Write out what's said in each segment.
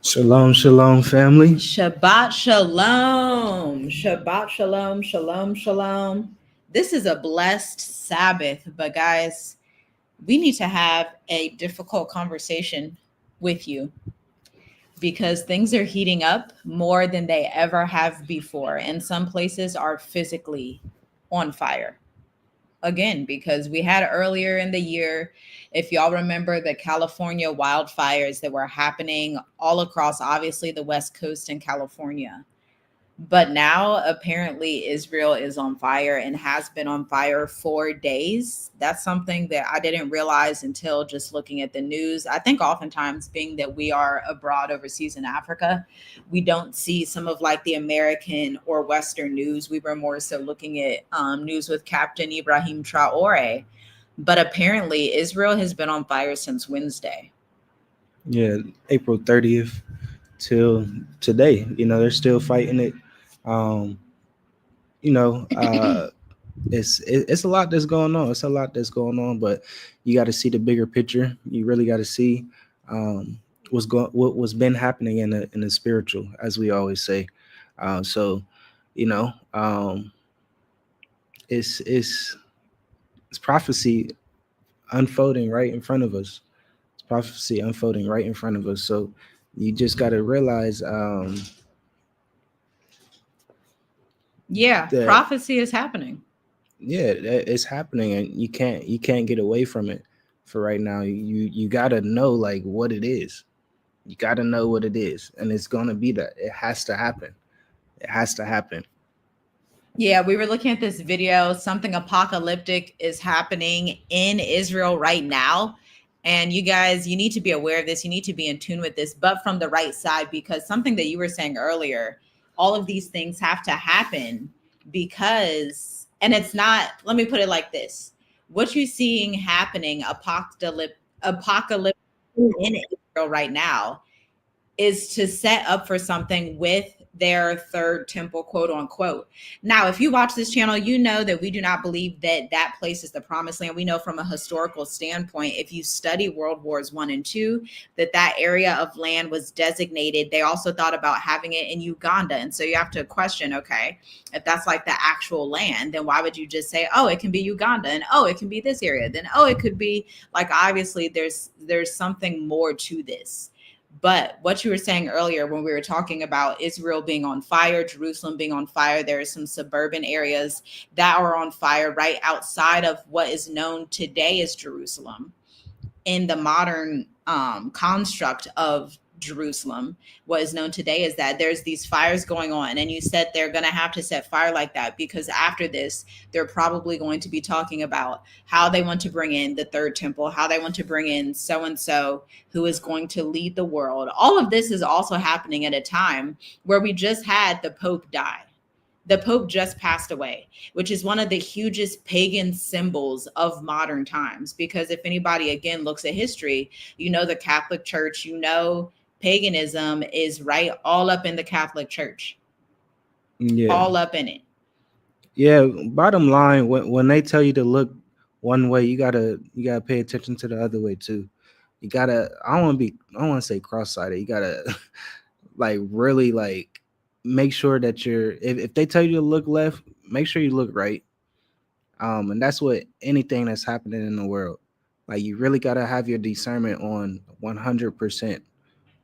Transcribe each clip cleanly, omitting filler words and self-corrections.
Shalom, shalom, family. Shabbat shalom. Shabbat shalom. Shalom shalom. This is a blessed Sabbath, but guys, we need to have a difficult conversation with you because things are heating up more than they ever have before, and some places are physically on fire again because we had earlier in the year, if y'all remember, the California wildfires that were happening all across obviously the West Coast in California. But now apparently Israel is on fire and has been on fire for days. That's something that I didn't realize until just looking at the news. I think oftentimes being that we are abroad overseas in Africa, we don't see some of like the American or Western news. We were more so looking at news with Captain Ibrahim Traore. But apparently Israel has been on fire since Wednesday. Yeah, April 30th till today. They're still fighting it. Um, you know, uh, it's a lot that's going on. It's a lot that's going on, but you got to see the bigger picture. You really got to see um, what's been happening in the spiritual, as we always say. So, you know, um, it's it's it's prophecy unfolding right in front of us. It's prophecy unfolding right in front of us. So you just got to realize Yeah, that prophecy is happening. yeah, that it's happening, and you can't get away from it for right now. You got to know like what it is. You got to know what it is, and it's gonna be that. It has to happen. It has to happen. Yeah, we were looking at this video. Something apocalyptic is happening in Israel right now. And you guys, you need to be aware of this. You need to be in tune with this, but from the right side, because something that you were saying earlier, all of these things have to happen because, and it's not, let me put it like this: what you're seeing happening apocalyptic in Israel right now is to set up for something with their third temple, quote unquote. Now, if you watch this channel, you know that we do not believe that that place is the promised land. We know from a historical standpoint, if you study World Wars One and Two, that that area of land was designated. They also thought about having it in Uganda. And so you have to question, okay, if that's like the actual land, then why would you just say, oh, it can be Uganda, and oh, it can be this area, then oh, it could be like, obviously there's something more to this. But what you were saying earlier when we were talking about Israel being on fire, Jerusalem being on fire, there are some suburban areas that are on fire right outside of what is known today as Jerusalem in the modern construct of Jerusalem. What is known today is that there's these fires going on, and you said they're going to have to set fire like that because after this, they're probably going to be talking about how they want to bring in the third temple, how they want to bring in so and so who is going to lead the world. All of this is also happening at a time where we just had the Pope die. The Pope just passed away, which is one of the hugest pagan symbols of modern times. Because if anybody, again, looks at history, you know, the Catholic Church, you know, paganism is right all up in the Catholic Church, Yeah, all up in it. yeah. Bottom line, when they tell you to look one way, you gotta pay attention to the other way too. You gotta. I don't want to be. I don't want to say cross-sided. You gotta like really like make sure that you're. If they tell you to look left, make sure you look right. And that's what anything that's happening in the world. Like you really gotta have your discernment on 100%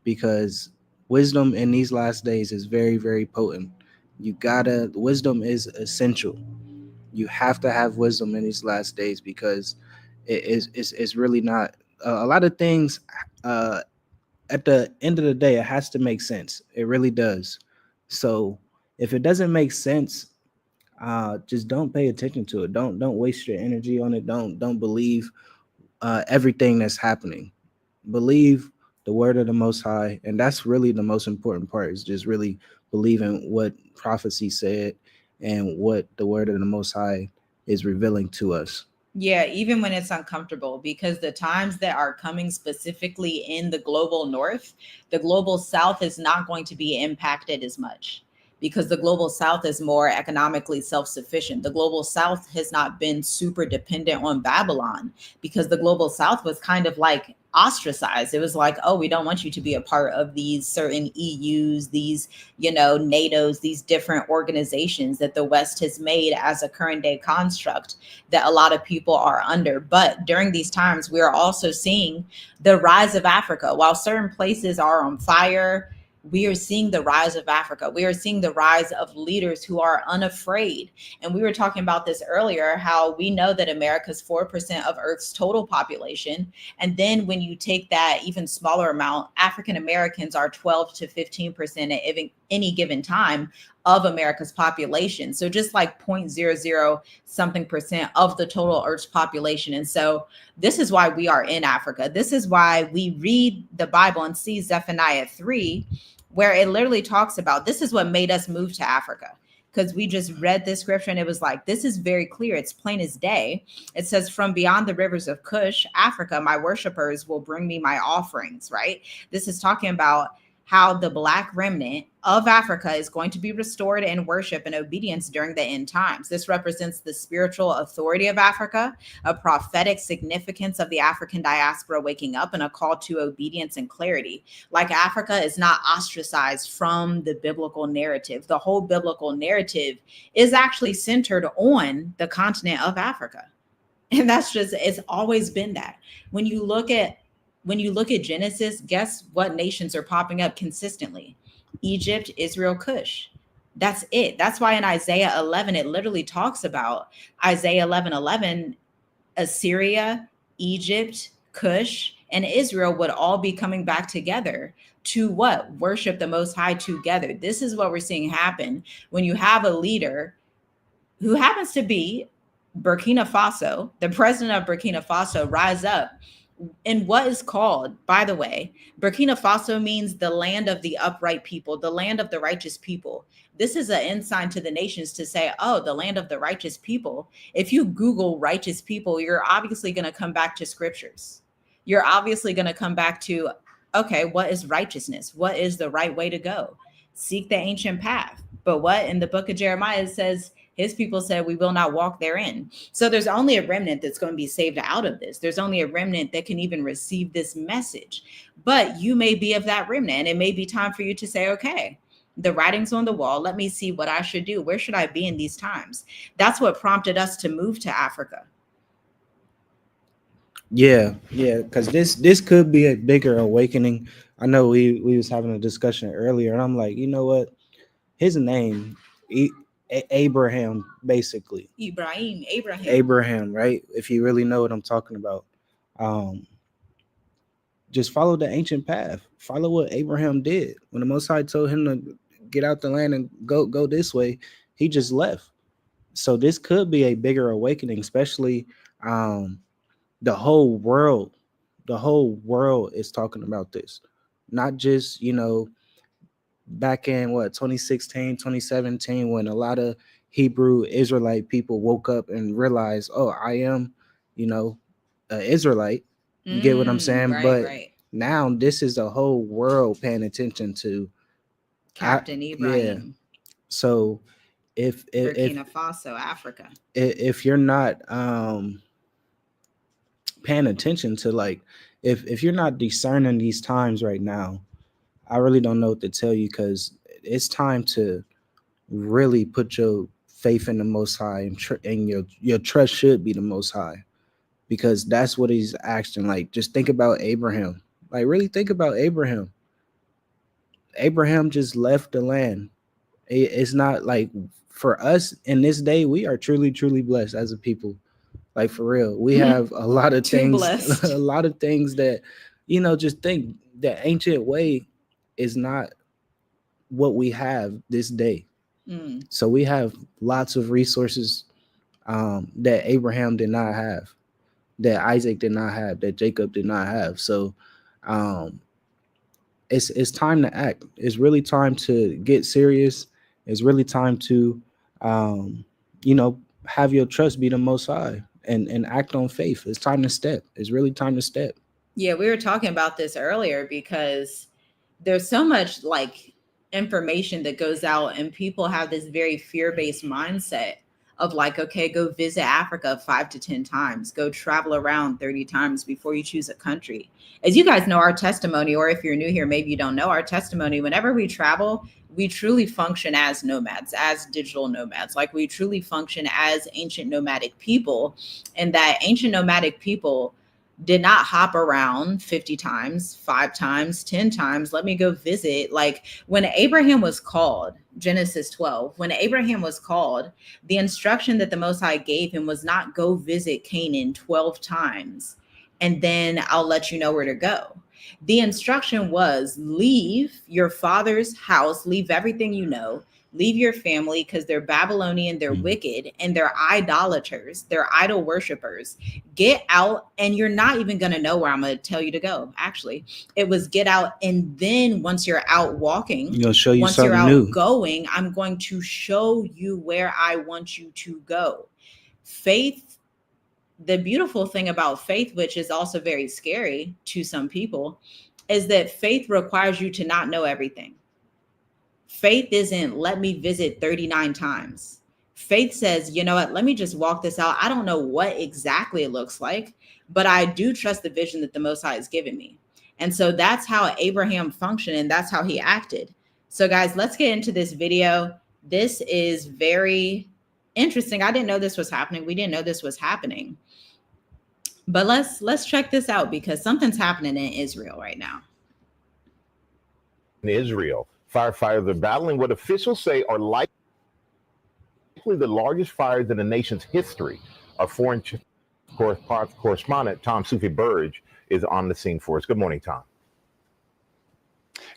because wisdom in these last days is very, very potent. You gotta wisdom is essential. You have to have wisdom in these last days because it's really not a lot of things. Uh, at the end of the day, it has to make sense. It really does. So if it doesn't make sense, just don't pay attention to it. Don't waste your energy on it. Don't believe everything that's happening. Believe the word of the Most High, and that's really the most important part. Is just really believing what prophecy said and what the word of the Most High is revealing to us. Yeah, even when it's uncomfortable, because the times that are coming specifically in the global north, the global south is not going to be impacted as much because the global south is more economically self-sufficient. The global south has not been super dependent on Babylon, because the global south was kind of like ostracized. It was like, oh, we don't want you to be a part of these certain EUs, these, NATOs, these different organizations that the West has made as a current day construct that a lot of people are under. But during these times, we are also seeing the rise of Africa. While certain places are on fire, we are seeing the rise of Africa. We are seeing the rise of leaders who are unafraid. And we were talking about this earlier, how we know that America's 4% of Earth's total population. And then when you take that even smaller amount, African Americans are 12 to 15% at any given time of America's population. So just like 0.00 something percent of the total Earth's population. And so this is why we are in Africa. This is why we read the Bible and see Zephaniah 3, where it literally talks about, this is what made us move to Africa. Because we just read this scripture and it was like, this is very clear. It's plain as day. It says, from beyond the rivers of Cush, Africa, my worshipers will bring me my offerings, right? This is talking about how the Black remnant of Africa is going to be restored in worship and obedience during the end times. This represents the spiritual authority of Africa, a prophetic significance of the African diaspora waking up, and a call to obedience and clarity. Like, Africa is not ostracized from the biblical narrative. The whole biblical narrative is actually centered on the continent of Africa. And that's just, it's always been that. When you look at Genesis, guess what nations are popping up consistently? Egypt, Israel, Cush. That's it. That's why in Isaiah 11, it literally talks about Isaiah 11:11, Assyria, Egypt, Cush, and Israel would all be coming back together to what? Worship the Most High together. This is what we're seeing happen when you have a leader who happens to be Burkina Faso, the president of Burkina Faso, rise up in what is called, by the way, Burkina Faso means the land of the upright people, the land of the righteous people. This is an ensign to the nations to say, oh, the land of the righteous people. If you Google righteous people, you're obviously going to come back to scriptures. You're obviously going to come back to, okay, what is righteousness? What is the right way to go? Seek the ancient path. But what in the book of Jeremiah it says, his people said, we will not walk therein. So there's only a remnant that's going to be saved out of this. There's only a remnant that can even receive this message. But you may be of that remnant. And it may be time for you to say, okay, the writing's on the wall. Let me see what I should do. Where should I be in these times? That's what prompted us to move to Africa. Yeah, because this could be a bigger awakening. I know we was having a discussion earlier, and I'm like, you know what? His name, Abraham, basically. Abraham, right? If you really know what I'm talking about, just follow the ancient path. Follow what Abraham did. When the Most High told him to get out the land and go this way, he just left. So this could be a bigger awakening, especially the whole world. The whole world is talking about this, not just back in 2016 2017, when a lot of Hebrew Israelite people woke up and realized, oh, I am an Israelite. You get what I'm saying? Right, but right. now this is the whole world paying attention to Captain Ibrahim. So if Burkina Faso, Africa. If you're not paying attention to, like, if you're not discerning these times right now, I really don't know what to tell you, because it's time to really put your faith in the Most High, and your trust should be the Most High, because that's what he's asking. Like, just think about Abraham. Like, really think about Abraham. Abraham just left the land. It's not like, for us in this day, we are truly, truly blessed as a people. Like, for real, we have a lot of things, a lot of things that, just think the ancient way is not what we have this day. So we have lots of resources that Abraham did not have, that Isaac did not have, that Jacob did not have. So it's time to act. It's really time to get serious. It's really time to have your trust be the Most High, and act on faith. It's time to step. It's really time to step. Yeah, we were talking about this earlier, because there's so much, like, information that goes out, and people have this very fear-based mindset of like, okay, go visit Africa 5 to 10 times, go travel around 30 times before you choose a country. As you guys know, our testimony, or if you're new here, maybe you don't know our testimony, whenever we travel, we truly function as nomads, as digital nomads. Like we truly function as ancient nomadic people, and that ancient nomadic people did not hop around 50 times, 5 times, 10 times. Let me go visit. Like when Abraham was called, Genesis 12, when Abraham was called, the instruction that the Most High gave him was not go visit Canaan 12 times and then I'll let you know where to go. The instruction was leave your father's house, leave everything you know, leave your family because they're Babylonian, they're wicked, and they're idolaters, they're idol worshipers. Get out, and you're not even going to know where I'm going to tell you to go. Actually, it was get out, and then once you're out walking, You'll show you once you're something out new. going, I'm going to show you where I want you to go. Faith, the beautiful thing about faith, which is also very scary to some people, is that faith requires you to not know everything. Faith isn't let me visit 39 times. Faith says, you know what, let me just walk this out. I don't know what exactly it looks like, but I do trust the vision that the Most High has given me. And so that's how Abraham functioned, and that's how he acted. So guys, let's get into this video. This is very interesting. I didn't know this was happening. We didn't know this was happening. But let's check this out because something's happening in Israel right now. In Israel, firefighters are battling what officials say are likely the largest fires in the nation's history. Our foreign correspondent, Tom Sufi-Burge, is on the scene for us. Good morning, Tom.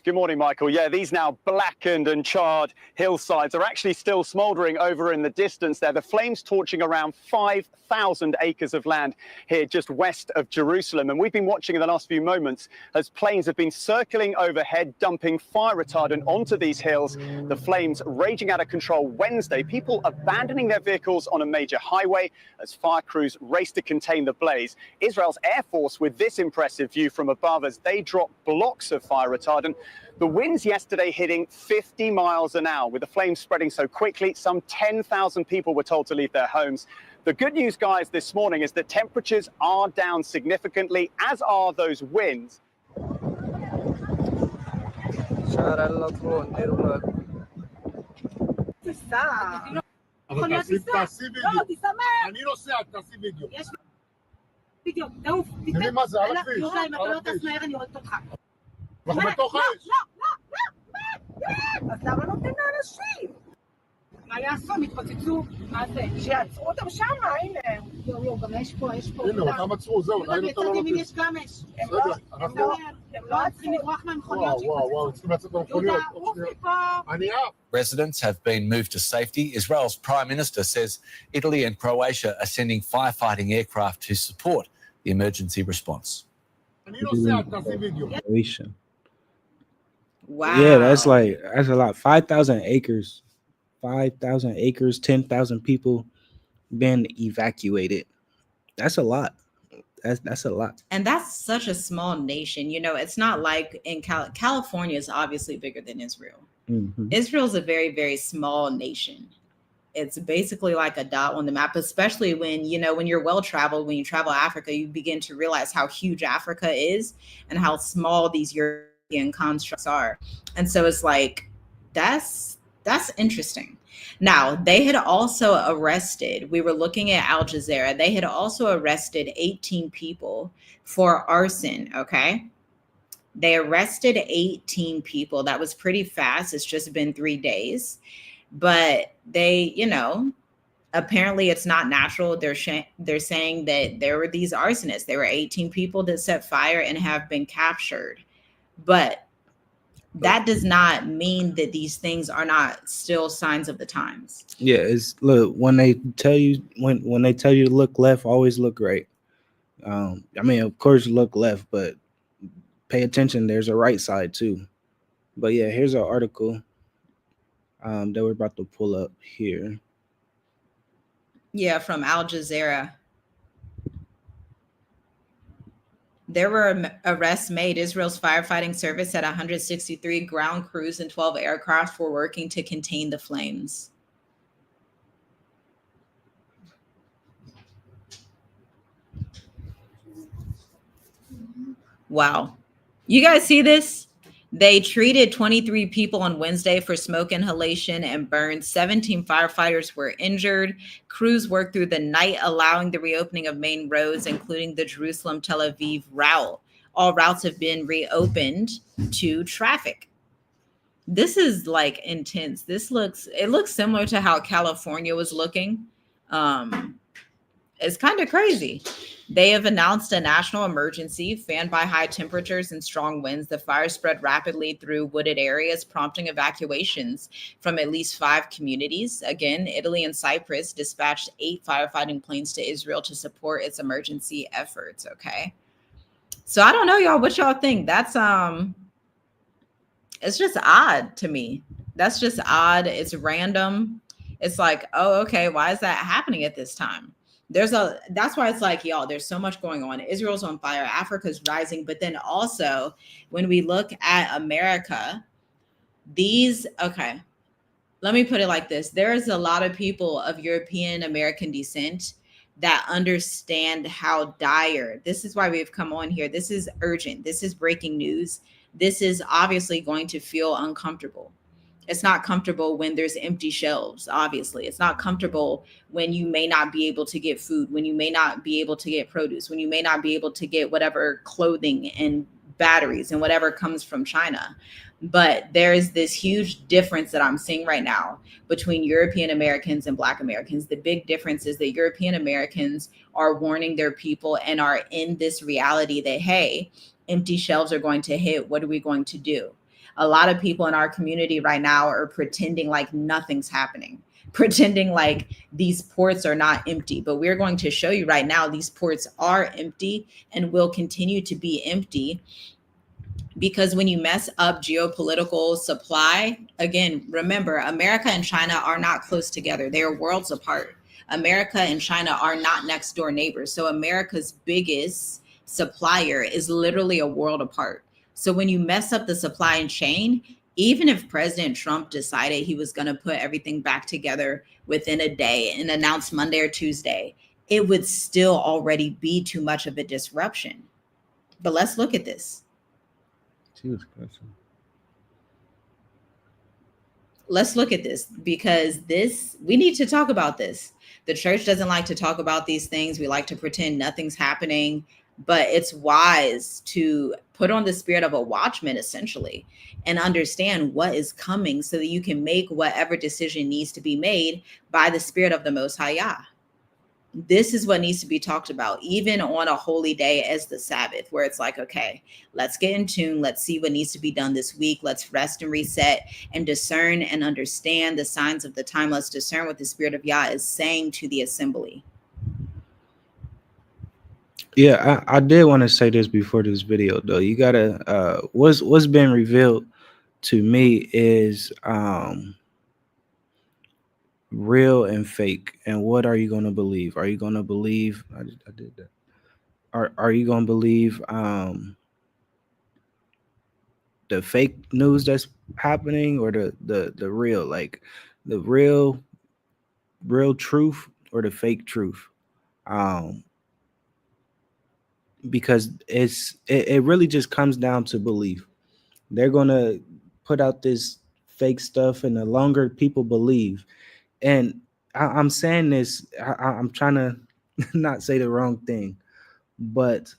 Good morning, Michael. Yeah, these now blackened and charred hillsides are actually still smouldering over in the distance there. The flames torching around 5,000 acres of land here just west of Jerusalem. And we've been watching in the last few moments as planes have been circling overhead, dumping fire retardant onto these hills. The flames raging out of control Wednesday. People abandoning their vehicles on a major highway as fire crews race to contain the blaze. Israel's Air Force with this impressive view from above as they drop blocks of fire retardant. The winds yesterday hitting 50 miles an hour. With the flames spreading so quickly, some 10,000 people were told to leave their homes. The good news, guys, this morning is that temperatures are down significantly, as are those winds. אז למה נותנים לאנשים? מה יעשו? הם יתפוצצו? מה זה? שיעצרו אותם שם, הנה. גם יש פה. הנה, אותם עצרו, זהו. בצד ימין יש גם אש. הם לא צריכים לברוח מהמכוניות שיתפוצצו. וואו, צריכים לצאת מהמכוניות. Residents have been moved to safety. Israel's Prime Minister says Italy and Croatia are sending firefighting aircraft to support the emergency response. Wow. Yeah, that's a lot. 5,000 acres. 5,000 acres, 10,000 people been evacuated. That's a lot. That's a lot. And that's such a small nation. You know, it's not like in California is obviously bigger than Israel. Mm-hmm. Israel's a very, very small nation. It's basically like a dot on the map, especially when, you know, when you're well-traveled, when you travel Africa, you begin to realize how huge Africa is and how small these European constructs are. And so it's like, that's interesting. Now, they had also arrested, we were looking at Al Jazeera, they had also arrested 18 people for arson, okay? They arrested 18 people. That was pretty fast. It's just been 3 days. But they, you know, apparently it's not natural. They're saying that there were these arsonists. There were 18 people that set fire and have been captured. But that does not mean that these things are not still signs of the times. Yeah, it's look, when they tell you when they tell you to look left, always look right. I mean, of course look left, but pay attention, there's a right side too. But yeah, here's an article that we're about to pull up here. Yeah, from Al Jazeera. There were arrests made. Israel's firefighting service had 163 ground crews and 12 aircraft were working to contain the flames. Wow. You guys see this? They treated 23 people on Wednesday for smoke inhalation and burns. 17 firefighters were injured. Crews worked through the night, allowing the reopening of main roads, including the Jerusalem-Tel Aviv route. All routes have been reopened to traffic. This is like intense. It looks similar to how California was looking. It's kind of crazy. They have announced a national emergency fanned by high temperatures and strong winds. The fire spread rapidly through wooded areas, prompting evacuations from at least 5 communities. Again, Italy and Cyprus dispatched 8 firefighting planes to Israel to support its emergency efforts. Okay. So I don't know, y'all, what y'all think? That's it's just odd to me. That's just odd. It's random. It's like, oh, okay, why is that happening at this time? That's why it's like, y'all, there's so much going on. Israel's on fire, Africa's rising, but then also when we look at America, let me put it like this. There's a lot of people of European American descent that understand how dire. This is why we've come on here. This is urgent. This is breaking news. This is obviously going to feel uncomfortable. It's not comfortable when there's empty shelves, obviously. It's not comfortable when you may not be able to get food, when you may not be able to get produce, when you may not be able to get whatever clothing and batteries and whatever comes from China. But there's this huge difference that I'm seeing right now between European Americans and Black Americans. The big difference is that European Americans are warning their people and are in this reality that, hey, empty shelves are going to hit. What are we going to do? A lot of people in our community right now are pretending like nothing's happening, pretending like these ports are not empty. But we're going to show you right now, these ports are empty and will continue to be empty. Because when you mess up geopolitical supply, again, remember, America and China are not close together. They are worlds apart. America and China are not next door neighbors. So America's biggest supplier is literally a world apart. So when you mess up the supply chain, even if President Trump decided he was going to put everything back together within a day and announce Monday or Tuesday, it would still already be too much of a disruption. But let's look at this. Let's look at this, because we need to talk about this. The church doesn't like to talk about these things. We like to pretend nothing's happening, but it's wise to put on the spirit of a watchman, essentially, and understand what is coming so that you can make whatever decision needs to be made by the spirit of the Most High Yah. This is what needs to be talked about, even on a holy day as the Sabbath, where it's like, okay, let's get in tune. Let's see what needs to be done this week. Let's rest and reset and discern and understand the signs of the time. Let's discern what the Spirit of Yah is saying to the assembly. Yeah, I did want to say this before this video, though. You gotta what's been revealed to me is real and fake. And what are you gonna believe? Are you gonna believe? I did that. Are you gonna believe the fake news that's happening, or the real, like the real truth, or the fake truth? Because it really just comes down to belief. They're gonna put out this fake stuff, and the longer people believe, and I'm saying this, I'm trying to not say the wrong thing, but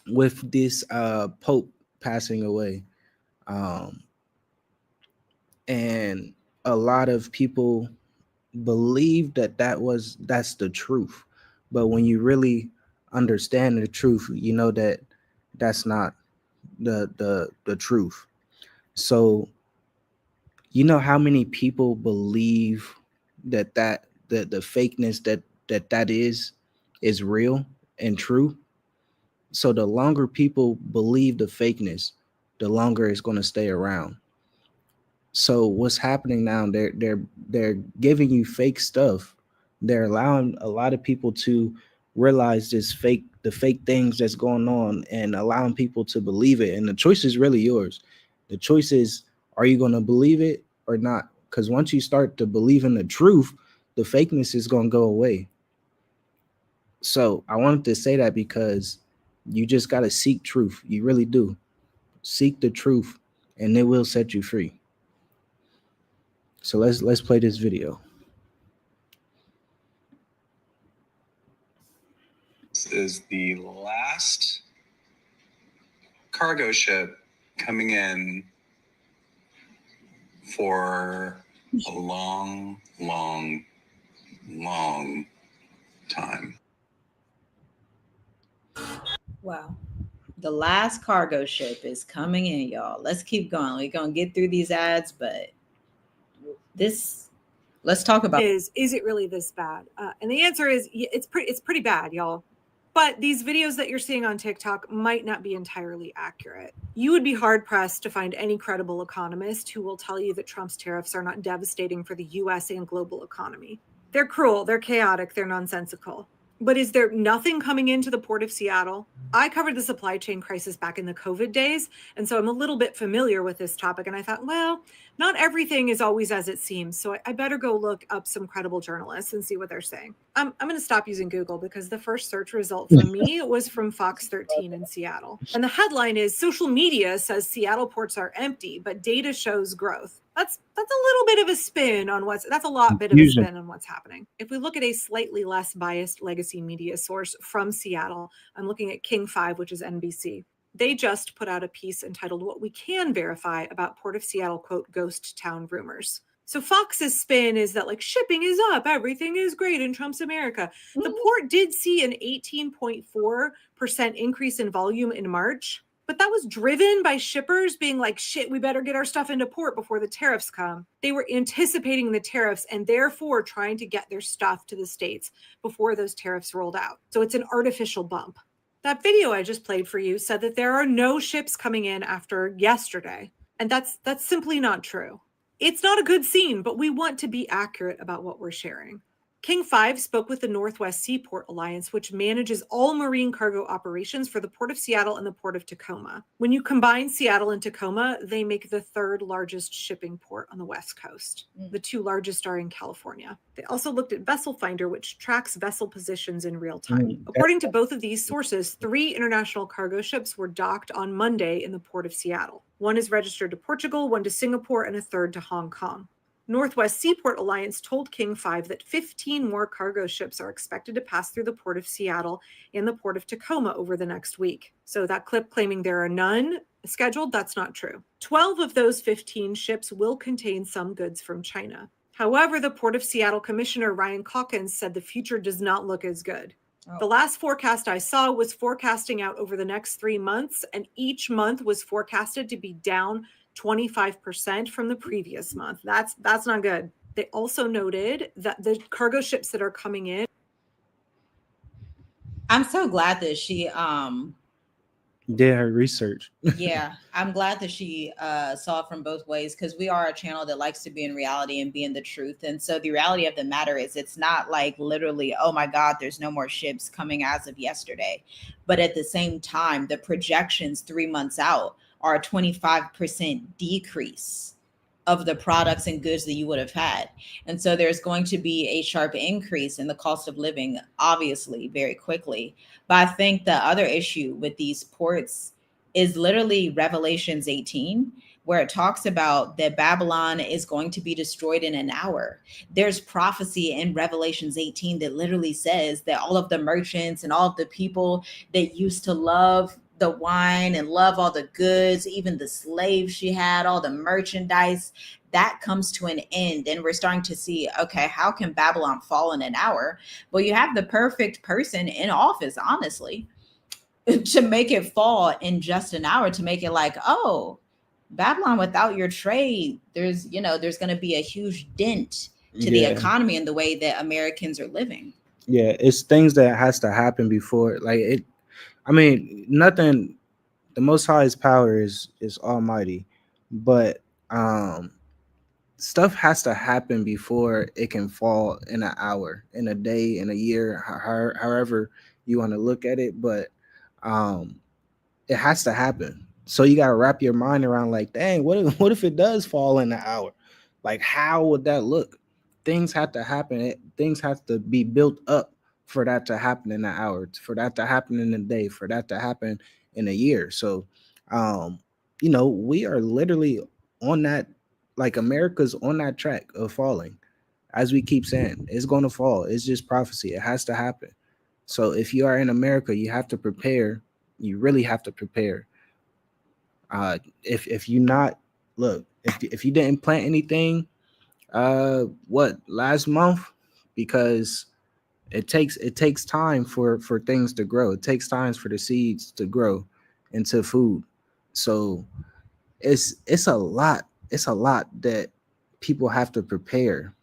with this Pope passing away, and a lot of people believe that's the truth, but when you really understand the truth, you know that that's not the truth. So you know how many people believe that the fakeness that is real and true. So the longer people believe the fakeness, the longer it's going to stay around. So what's happening now, they're giving you fake stuff. They're allowing a lot of people to realize the fake things that's going on and allowing people to believe it. And the choice is really yours. The choice is, are you going to believe it or not? Because once you start to believe in the truth, the fakeness is going to go away. So I wanted to say that because you just got to seek truth. You really do. Seek the truth and it will set you free. So let's play this video. This is the last cargo ship coming in for a long, long, long time. Wow. The last cargo ship is coming in, y'all. Let's keep going. We're going to get through these ads, but let's talk about is it really this bad? And the answer is it's pretty bad, y'all. But these videos that you're seeing on TikTok might not be entirely accurate. You would be hard pressed to find any credible economist who will tell you that Trump's tariffs are not devastating for the US and global economy. They're cruel, they're chaotic, they're nonsensical. But is there nothing coming into the port of Seattle? I covered the supply chain crisis back in the COVID days, and so I'm a little bit familiar with this topic. And I thought, well, not everything is always as it seems. So I better go look up some credible journalists and see what they're saying. I'm going to stop using Google because the first search result for me was from Fox 13 in Seattle. And the headline is, social media says Seattle ports are empty, but data shows growth. That's a little bit of a spin on that's a lot bit of a spin on what's happening. If we look at a slightly less biased legacy media source from Seattle, I'm looking at King 5, which is NBC. They just put out a piece entitled "What We Can Verify About Port of Seattle, quote, Ghost Town Rumors." So Fox's spin is that like shipping is up, everything is great in Trump's America. The port did see an 18.4% increase in volume in March. But that was driven by shippers being like, shit, we better get our stuff into port before the tariffs come. They were anticipating the tariffs and therefore trying to get their stuff to the States before those tariffs rolled out. So it's an artificial bump. That video I just played for you said that there are no ships coming in after yesterday. And that's simply not true. It's not a good scene, but we want to be accurate about what we're sharing. King 5 spoke with the Northwest Seaport Alliance, which manages all marine cargo operations for the Port of Seattle and the Port of Tacoma. When you combine Seattle and Tacoma, they make the third largest shipping port on the West Coast. The two largest are in California. They also looked at Vessel Finder, which tracks vessel positions in real time. According to both of these sources, 3 international cargo ships were docked on Monday in the Port of Seattle. One is registered to Portugal, one to Singapore, and a third to Hong Kong. Northwest Seaport Alliance told King 5 that 15 more cargo ships are expected to pass through the Port of Seattle and the Port of Tacoma over the next week. So that clip claiming there are none scheduled, that's not true. 12 of those 15 ships will contain some goods from China. However, the Port of Seattle Commissioner Ryan Calkins said the future does not look as good. The last forecast I saw was forecasting out over the next 3 months, and each month was forecasted to be down 25% from the previous month. That's not good. They also noted that the cargo ships that are coming in. I'm so glad that she did her research. Yeah, I'm glad that she saw it from both ways, because we are a channel that likes to be in reality and be in the truth. And so the reality of the matter is, it's not like literally, oh my God, there's no more ships coming as of yesterday. But at the same time, the projections 3 months out are a 25% decrease of the products and goods that you would have had. And so there's going to be a sharp increase in the cost of living, obviously, very quickly. But I think the other issue with these ports is literally Revelations 18, where it talks about that Babylon is going to be destroyed in an hour. There's prophecy in Revelations 18 that literally says that all of the merchants and all of the people that used to love the wine and love all the goods, even the slaves she had, all the merchandise, that comes to an end. And we're starting to see, okay, how can Babylon fall in an hour? Well, you have the perfect person in office, honestly, to make it fall in just an hour, to make it like, oh, Babylon, without your trade, there's going to be a huge dent to the economy and the way that Americans are living. Yeah, it's things that has to happen before, like it. I mean, nothing. The Most High's power is almighty, but stuff has to happen before it can fall in an hour, in a day, in a year, however you want to look at it. But um, it has to happen. So you got to wrap your mind around like, dang, what if it does fall in an hour? Like, how would that look? Things have to happen. Things have to be built up for that to happen in an hour, for that to happen in a day, for that to happen in a year. So, um, we are literally on that, like America's on that track of falling. As we keep saying, it's going to fall. It's just prophecy. It has to happen. So if you are in America, you have to prepare. You really have to prepare. If you not look, if you didn't plant anything, what last month, because it takes time for things to grow. It takes time for the seeds to grow into food. So it's a lot. It's a lot that people have to prepare.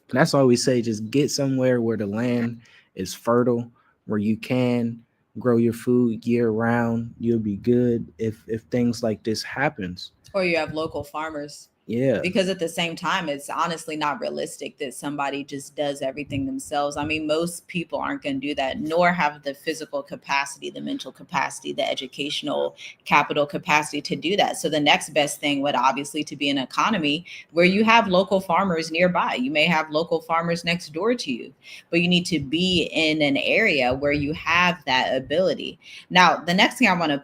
And that's why we say just get somewhere where the land is fertile, where you can grow your food year round. You'll be good if things like this happens. Or you have local farmers. Yeah. Because at the same time, it's honestly not realistic that somebody just does everything themselves. I mean, most people aren't going to do that, nor have the physical capacity, the mental capacity, the educational capital capacity to do that. So the next best thing would obviously to be an economy where you have local farmers nearby. You may have local farmers next door to you, but you need to be in an area where you have that ability. Now, the next thing I want to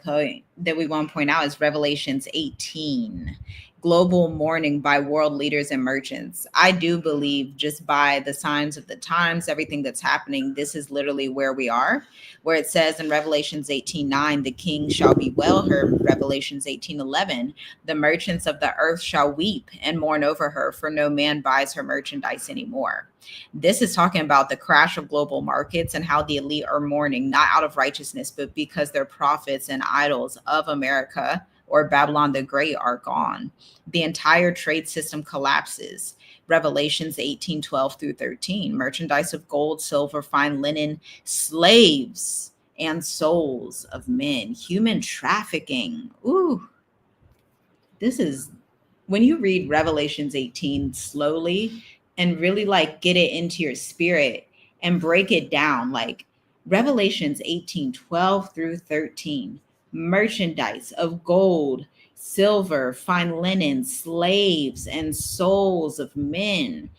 point out is Revelations 18. Global mourning by world leaders and merchants. I do believe, just by the signs of the times, everything that's happening, this is literally where we are, where it says in Revelations 18:9, the king shall be well heard. Revelations 18:11, the merchants of the earth shall weep and mourn over her, for no man buys her merchandise anymore. This is talking about the crash of global markets and how the elite are mourning, not out of righteousness, but because their prophets and idols of America or Babylon the Great are gone. The entire trade system collapses. Revelations 18:12-13. Merchandise of gold, silver, fine linen, slaves, and souls of men. Human trafficking. Ooh. This is, when you read Revelations 18 slowly and really like get it into your spirit and break it down, like Revelations 18:12-13. Merchandise of gold, silver, fine linen, slaves, and souls of men.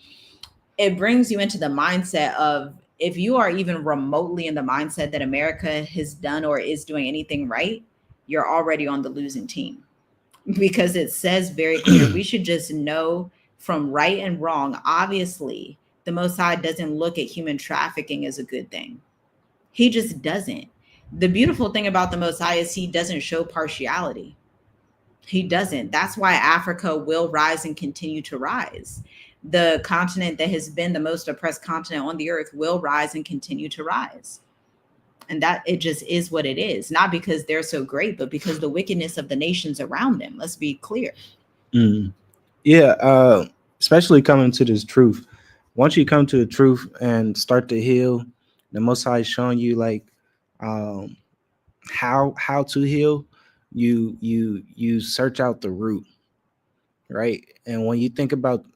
It brings you into the mindset of, if you are even remotely in the mindset that America has done or is doing anything right, you're already on the losing team. Because it says very clear, we should just know from right and wrong. Obviously, the Most High doesn't look at human trafficking as a good thing. He just doesn't. The beautiful thing about the Most High is he doesn't show partiality. He doesn't. That's why Africa will rise and continue to rise. The continent that has been the most oppressed continent on the earth will rise and continue to rise. And that it just is what it is, not because they're so great, but because the wickedness of the nations around them. Let's be clear. Yeah, especially coming to this truth. Once you come to the truth and start to heal, the Most High is showing you like how to heal. You search out the root, right? And when you think about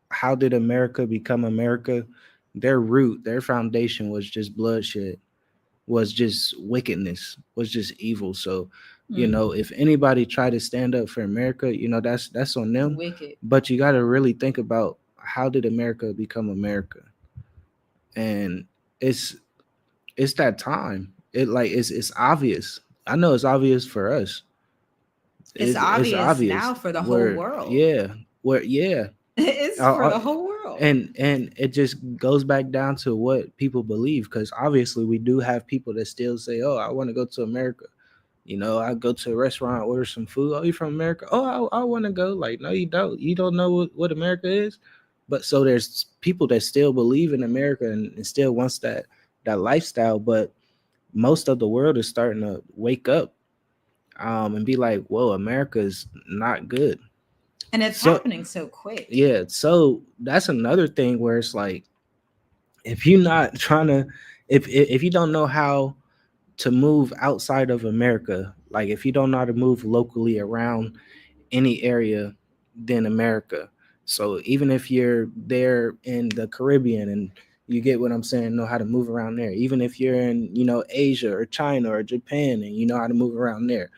how did America become America, their root, their foundation was just bloodshed, was just wickedness, was just evil. So if anybody try to stand up for America, that's on them. Wicked. But you got to really think about, how did America become America? And it's that time. It's obvious. I know it's obvious for us. It's obvious now for the whole world. Yeah. It's for the whole world. And it just goes back down to what people believe, because obviously we do have people that still say, oh, I want to go to America. I go to a restaurant, order some food. Oh, you from America? Oh, I want to go. Like, no, you don't. You don't know what America is. But so there's people that still believe in America and still wants that lifestyle. But most of the world is starting to wake up and be like, whoa, America is not good. And it's happening so quick. Yeah. So that's another thing where it's like, if you're not trying to, if you don't know how to move outside of America, like if you don't know how to move locally around any area than America, So even if you're there in the Caribbean and you get what I'm saying, know how to move around there. Even if you're in, Asia or China or Japan and you know how to move around there.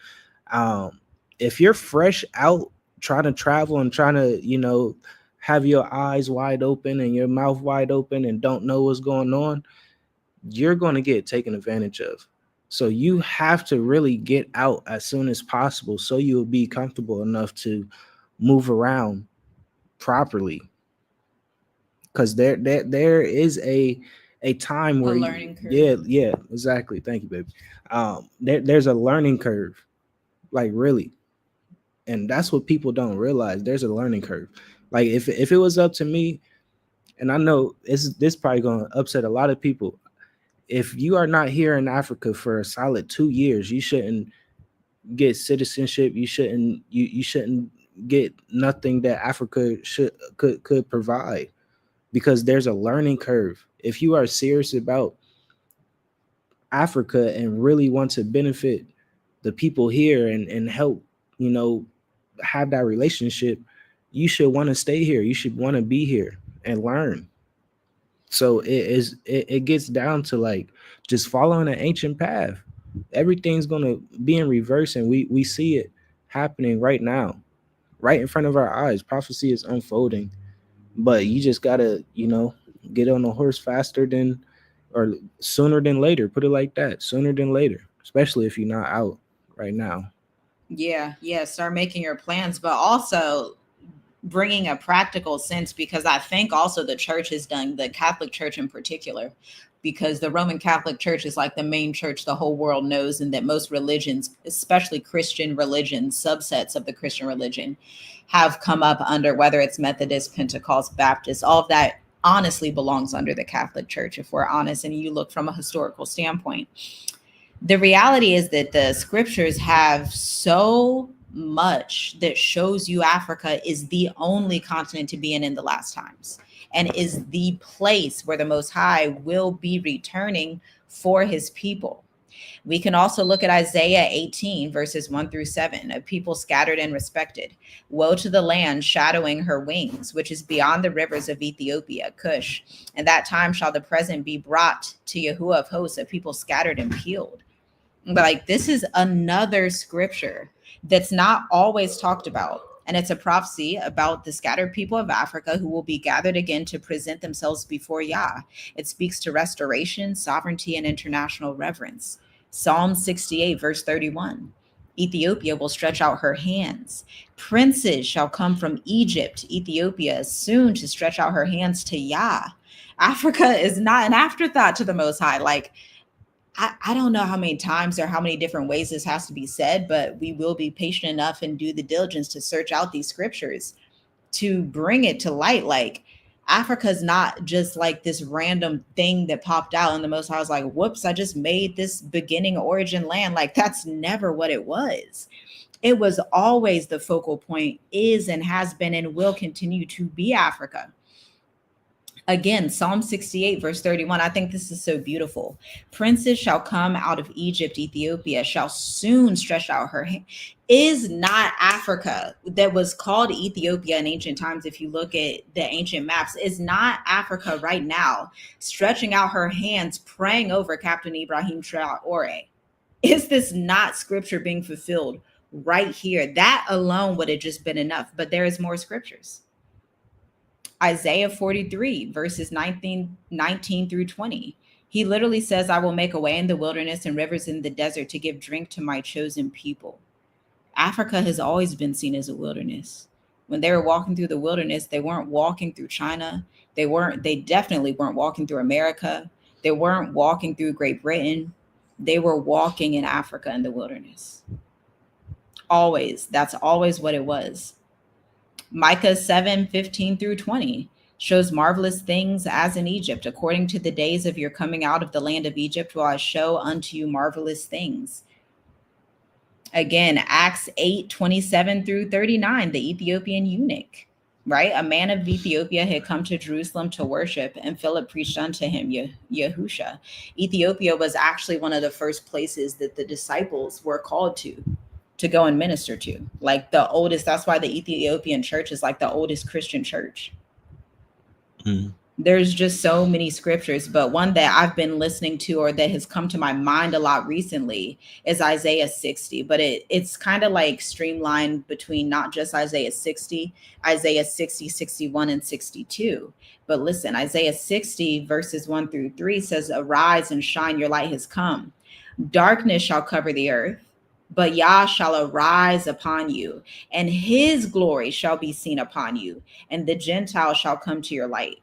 If you're fresh out trying to travel and trying to, have your eyes wide open and your mouth wide open and don't know what's going on, you're going to get taken advantage of. So you have to really get out as soon as possible so you'll be comfortable enough to move around properly. Because there is a time where learning curve. yeah, exactly. Thank you, baby. There's a learning curve, like really, and that's what people don't realize. There's a learning curve. Like if it was up to me, and I know this probably going to upset a lot of people. If you are not here in Africa for a solid 2 years, you shouldn't get citizenship. You shouldn't get nothing that Africa could provide, because there's a learning curve. If you are serious about Africa and really want to benefit the people here and help, have that relationship, you should want to stay here. You should want to be here and learn. So it gets down to like just following an ancient path. Everything's gonna be in reverse, and we see it happening right now, right in front of our eyes. Prophecy is unfolding, but you just gotta, get on a horse faster than, or sooner than later. Put it like that, sooner than later, especially if you're not out right now. Yeah, start making your plans, but also bringing a practical sense, because I think also the church has done, the Catholic Church in particular, because the Roman Catholic Church is like the main church the whole world knows, and that most religions, especially Christian religions, subsets of the Christian religion, have come up under, whether it's Methodist, Pentecost, Baptist, all of that honestly belongs under the Catholic Church, if we're honest, and you look from a historical standpoint. The reality is that the scriptures have so much that shows you Africa is the only continent to be in the last times, and is the place where the Most High will be returning for his people. We can also look at Isaiah 18, verses 1-7, a people scattered and respected. Woe to the land shadowing her wings, which is beyond the rivers of Ethiopia, Cush. And that time shall the present be brought to Yahuwah of hosts, a people scattered and peeled. But like, this is another scripture that's not always talked about. And it's a prophecy about the scattered people of Africa who will be gathered again to present themselves before Yah. It speaks to restoration, sovereignty, and international reverence. Psalm 68, verse 31. Ethiopia will stretch out her hands. Princes shall come from Egypt. Ethiopia is soon to stretch out her hands to Yah. Africa is not an afterthought to the Most High. Like, I don't know how many times or how many different ways this has to be said, but we will be patient enough and do the diligence to search out these scriptures to bring it to light. Like, Africa is not just like this random thing that popped out and the Most High was like, whoops, I just made this beginning origin land. Like, that's never what it was. It was always the focal point, is and has been and will continue to be Africa. Again, Psalm 68, verse 31. I think this is so beautiful. Princes shall come out of Egypt. Ethiopia shall soon stretch out her hand. Is not Africa, that was called Ethiopia in ancient times, if you look at the ancient maps, is not Africa right now stretching out her hands, praying over Captain Ibrahim Traore? Is this not scripture being fulfilled right here? That alone would have just been enough, but there is more scriptures. Isaiah 43, verses 19-20. He literally says, I will make a way in the wilderness and rivers in the desert to give drink to my chosen people. Africa has always been seen as a wilderness. When they were walking through the wilderness, they weren't walking through China. They definitely weren't walking through America. They weren't walking through Great Britain. They were walking in Africa in the wilderness. Always. That's always what it was. Micah 7:15-20 shows marvelous things as in Egypt. According to the days of your coming out of the land of Egypt will I show unto you marvelous things. Again, Acts 8:27-39, the Ethiopian eunuch, right? A man of Ethiopia had come to Jerusalem to worship, and Philip preached unto him Yahusha. Ethiopia was actually one of the first places that the disciples were called to. to go and minister to. Like the oldest, that's why the Ethiopian church is like the oldest Christian church. Mm. There's just so many scriptures, but one that I've been listening to or that has come to my mind a lot recently is Isaiah 60, but it's kind of like streamlined between not just Isaiah 60, 61, and 62. But listen, Isaiah 60 verses 1 through 3 says, "Arise and shine, your light has come. Darkness shall cover the earth, but Yah shall arise upon you, and his glory shall be seen upon you, and the Gentiles shall come to your light."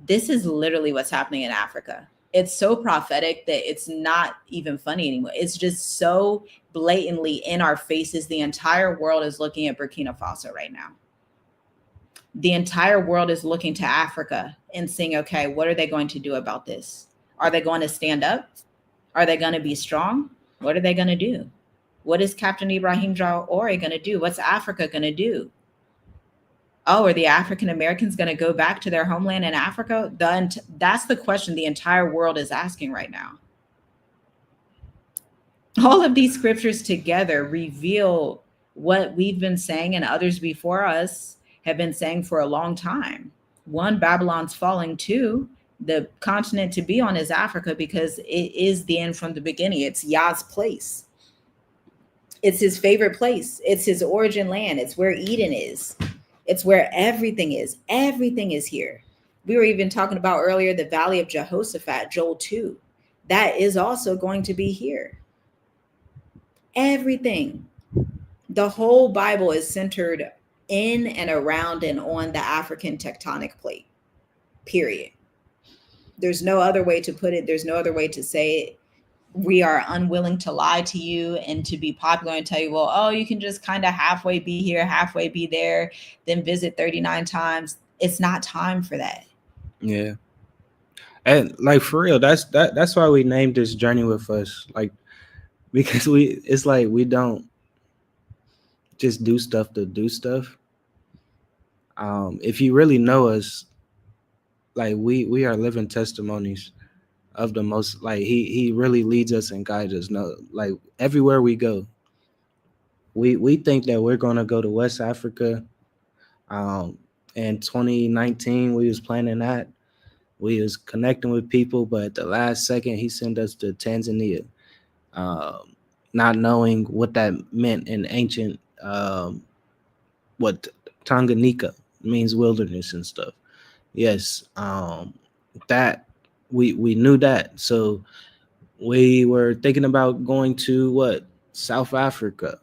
This is literally what's happening in Africa. It's so prophetic that it's not even funny anymore. It's just so blatantly in our faces. The entire world is looking at Burkina Faso right now. The entire world is looking to Africa and saying, okay, what are they going to do about this? Are they going to stand up? Are they going to be strong? What are they going to do? What is Captain Ibrahim Traore going to do? What's Africa going to do? Oh, are the African Americans going to go back to their homeland in Africa? That's the question the entire world is asking right now. All of these scriptures together reveal what we've been saying and others before us have been saying for a long time. One, Babylon's falling. Two, the continent to be on is Africa, because it is the end from the beginning. It's Yah's place. It's his favorite place. It's his origin land. It's where Eden is. It's where everything is. Everything is here. We were even talking about earlier the Valley of Jehoshaphat, Joel 2. That is also going to be here. Everything. The whole Bible is centered in and around and on the African tectonic plate. Period. There's no other way to put it. There's no other way to say it. We are unwilling to lie to you and to be popular and tell you, well, oh, you can just kind of halfway be here, halfway be there, then visit 39 times. It's not time for that. Yeah. And like for real, that's why we named this Journey with Us. Like, because it's like we don't just do stuff to do stuff. If you really know us, like we are living testimonies of the most. Like he really leads us and guides us. No, like everywhere we go, we think that we're gonna go to West Africa. In 2019, we was planning that. We was connecting with people, but at the last second, he sent us to Tanzania, not knowing what that meant in ancient, what Tanganyika means, wilderness and stuff. Yes, that we knew that. So we were thinking about going to South Africa,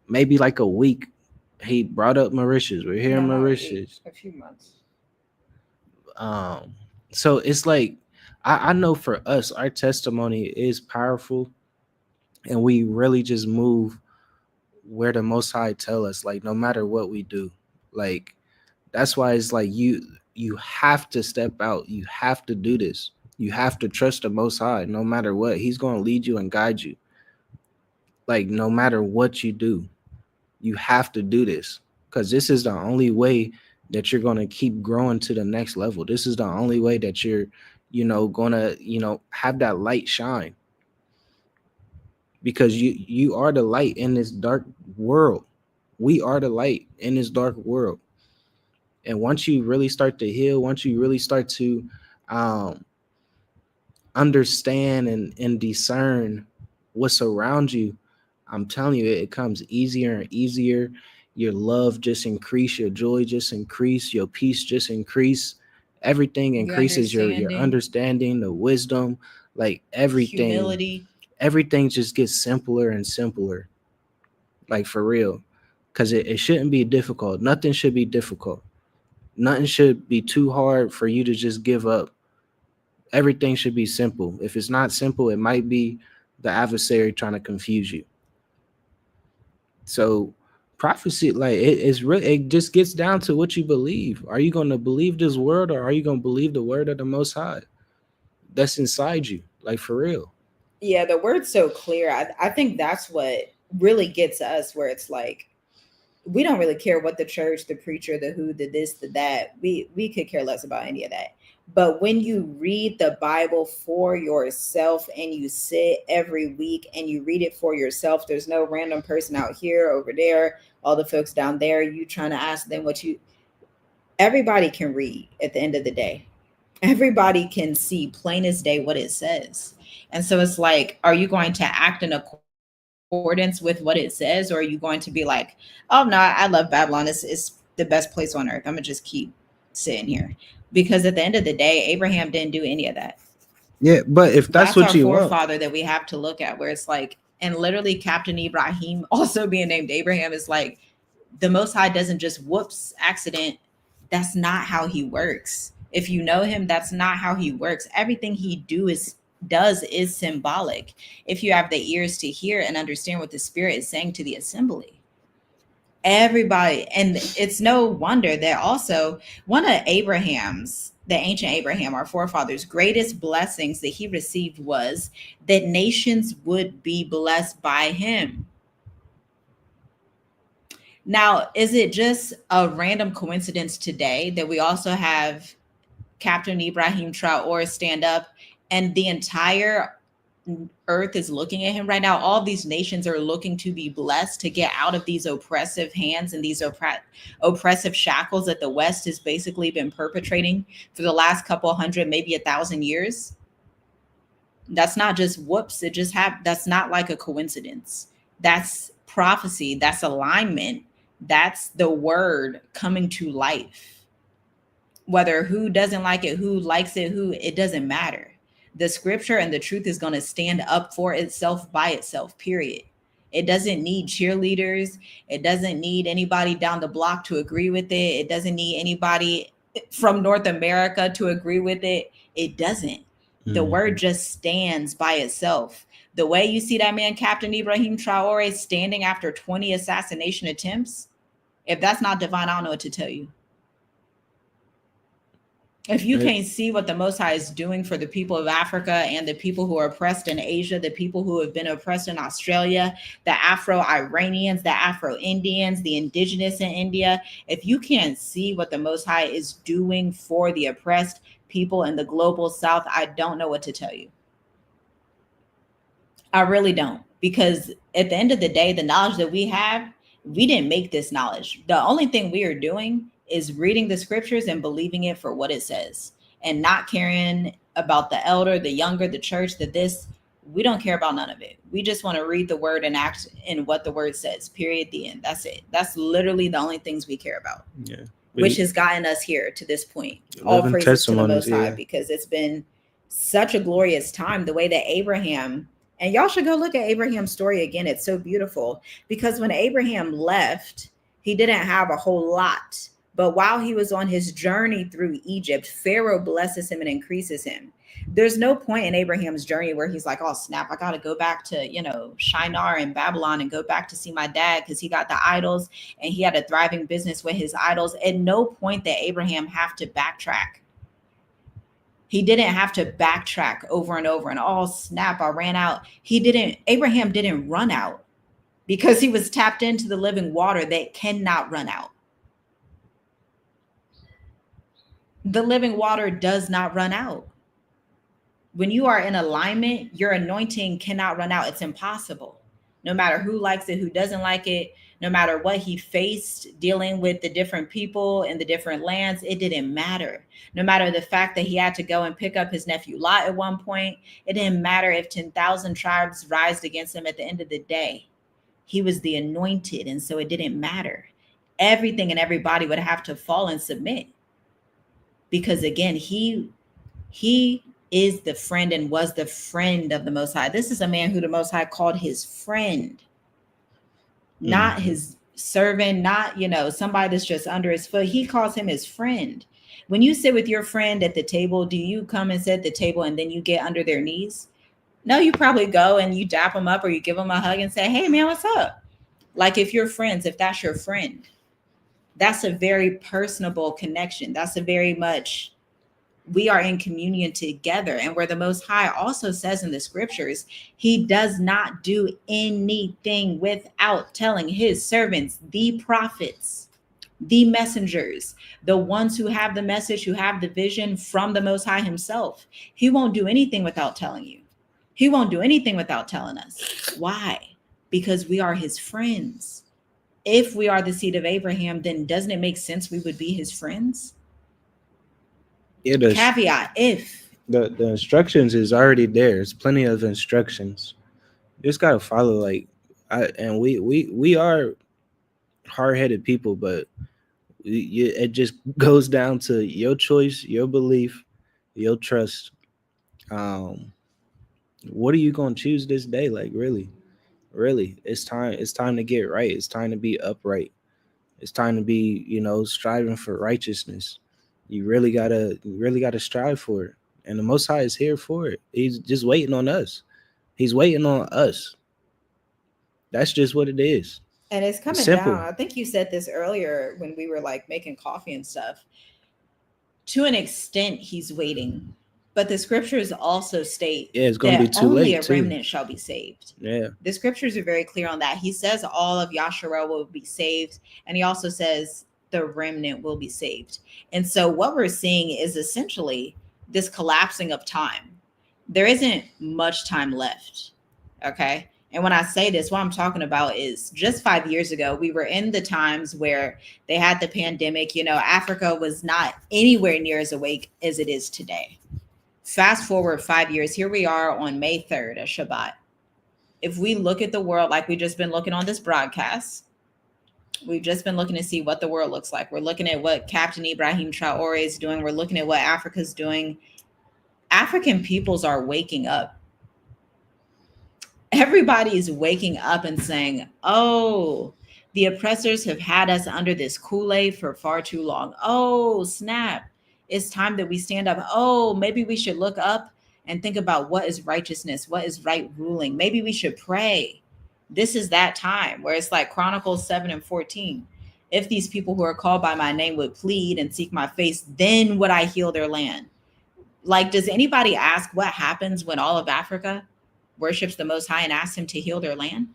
maybe like a week. He brought up Mauritius. We're here in Mauritius. A few months. So it's like I know for us, our testimony is powerful, and we really just move where the Most High tell us. Like no matter what we do, like that's why it's like you have to step out. You have to do this. You have to trust the Most High. No matter what, He's going to lead you and guide you. Like no matter what you do, you have to do this, because this is the only way that you're going to keep growing to the next level. This is the only way that you're, going to, have that light shine, because you are the light in this dark world. We are the light in this dark world. And once you really start to heal, once you really start to understand and discern what's around you, I'm telling you, it comes easier and easier. Your love just increase, your joy just increase, your peace just increase. Everything increases, your understanding, the wisdom, like everything. Humility. Everything just gets simpler and simpler. Like for real. Because it shouldn't be difficult. Nothing should be difficult. Nothing should be too hard for you to just give up. Everything should be simple. If it's not simple, it might be the adversary trying to confuse you. So prophecy, like it just gets down to what you believe. Are you going to believe this word, or are you going to believe the word of the Most High that's inside you? Like for real. Yeah, the word's so clear. I think that's what really gets us, where it's like, we don't really care what the church, the preacher, the who, the this, the that. We could care less about any of that. But when you read the Bible for yourself and you sit every week and you read it for yourself, there's no random person out here, over there, all the folks down there, you trying to ask them everybody can read at the end of the day. Everybody can see plain as day what it says. And so it's like, are you going to act in accordance with what it says? Or are you going to be like, oh no, I love Babylon. It's the best place on earth. I'm gonna just keep sitting here. Because at the end of the day, Abraham didn't do any of that. Yeah, but if that's what our you want, forefather that we have to look at, where it's like, and literally Captain Ibrahim also being named Abraham is like, the Most High doesn't just whoops accident. That's not how he works. If you know him, that's not how he works. Everything he does is symbolic. If you have the ears to hear and understand what the Spirit is saying to the assembly. Everybody, and it's no wonder that also one of Abraham's, the ancient Abraham, our forefathers' greatest blessings that he received was that nations would be blessed by him. Now, is it just a random coincidence today that we also have Captain Ibrahim Traore stand up and the entire earth is looking at him right now? All these nations are looking to be blessed, to get out of these oppressive hands and these oppressive shackles that the West has basically been perpetrating for the last couple hundred, maybe 1,000 years. That's not just whoops. That's not like a coincidence. That's prophecy. That's alignment. That's the word coming to life. Whether who doesn't like it, who likes it, it doesn't matter. The scripture and the truth is going to stand up for itself by itself, period. It doesn't need cheerleaders. It doesn't need anybody down the block to agree with it. It doesn't need anybody from North America to agree with it. It doesn't. The word just stands by itself. The way you see that man, Captain Ibrahim Traore, standing after 20 assassination attempts, if that's not divine, I don't know what to tell you. If you can't see what the Most High is doing for the people of Africa and the people who are oppressed in Asia, the people who have been oppressed in Australia, the Afro-Iranians, the Afro-Indians, the indigenous in India, if you can't see what the Most High is doing for the oppressed people in the global South, I don't know what to tell you. I really don't. Because at the end of the day, the knowledge that we have, we didn't make this knowledge. The only thing we are doing is reading the scriptures and believing it for what it says and not caring about the elder, the younger, the church, we don't care about none of it. We just want to read the word and act in what the word says, period, the end. That's it. That's literally the only things we care about. Yeah. Which has gotten us here to this point. All praises to the Most High, because it's been such a glorious time, the way that Abraham, and y'all should go look at Abraham's story again. It's so beautiful, because when Abraham left, he didn't have a whole lot. But while he was on his journey through Egypt, Pharaoh blesses him and increases him. There's no point in Abraham's journey where he's like, oh, snap, I got to go back to, Shinar and Babylon and go back to see my dad because he got the idols and he had a thriving business with his idols. At no point did Abraham have to backtrack. He didn't have to backtrack over and over and, oh, snap, I ran out. Abraham didn't run out because he was tapped into the living water that cannot run out. The living water does not run out. When you are in alignment, your anointing cannot run out. It's impossible. No matter who likes it, who doesn't like it, no matter what he faced dealing with the different people in the different lands, it didn't matter. No matter the fact that he had to go and pick up his nephew Lot at one point, it didn't matter if 10,000 tribes rised against him. At the end of the day, he was the anointed. And so it didn't matter. Everything and everybody would have to fall and submit. Because again, he is the friend and was the friend of the Most High. This is a man who the Most High called his friend, not his servant, not, somebody that's just under his foot. He calls him his friend. When you sit with your friend at the table, do you come and sit at the table and then you get under their knees? No, you probably go and you dap them up or you give them a hug and say, hey man, what's up? Like if you're friends, if that's your friend. That's a very personable connection. That's a very much, we are in communion together. And where the Most High also says in the scriptures, he does not do anything without telling his servants, the prophets. the messengers, the ones who have the message, who have the vision from the Most High himself. He won't do anything without telling you. He won't do anything without telling us. Why? Because we are his friends. If we are the seed of Abraham, then doesn't it make sense we would be his friends? It is. Caveat, if. The instructions is already there. There's plenty of instructions. You just gotta follow. Like, we are hard-headed people, but it just goes down to your choice, your belief, your trust. What are you gonna choose this day? Like, really, it's time to get right. It's time to be upright. It's time to be, striving for righteousness. You really gotta strive for it. And the Most High is here for it. He's just waiting on us. He's waiting on us. That's just what it is. And it's coming down. I think you said this earlier when we were like making coffee and stuff. To an extent, he's waiting. But the scriptures also state it's going to be too late. Only a remnant shall be saved. Yeah. The scriptures are very clear on that. He says all of Yasharel will be saved. And he also says the remnant will be saved. And so what we're seeing is essentially this collapsing of time. There isn't much time left. Okay. And when I say this, what I'm talking about is just 5 years ago, we were in the times where they had the pandemic. Africa was not anywhere near as awake as it is today. Fast forward 5 years, here we are on May 3rd, a Shabbat. If we look at the world like we've just been looking on this broadcast, we've just been looking to see what the world looks like. We're looking at what Captain Ibrahmin Traore is doing. We're looking at what Africa's doing. African peoples are waking up. Everybody is waking up and saying, oh, the oppressors have had us under this Kool-Aid for far too long. Oh, snap. It's time that we stand up. Oh, maybe we should look up and think about what is righteousness, what is right ruling. Maybe we should pray. This is that time where it's like Chronicles 7:14. If these people who are called by my name would plead and seek my face, then would I heal their land. Like, does anybody ask what happens when all of Africa worships the Most High and asks him to heal their land?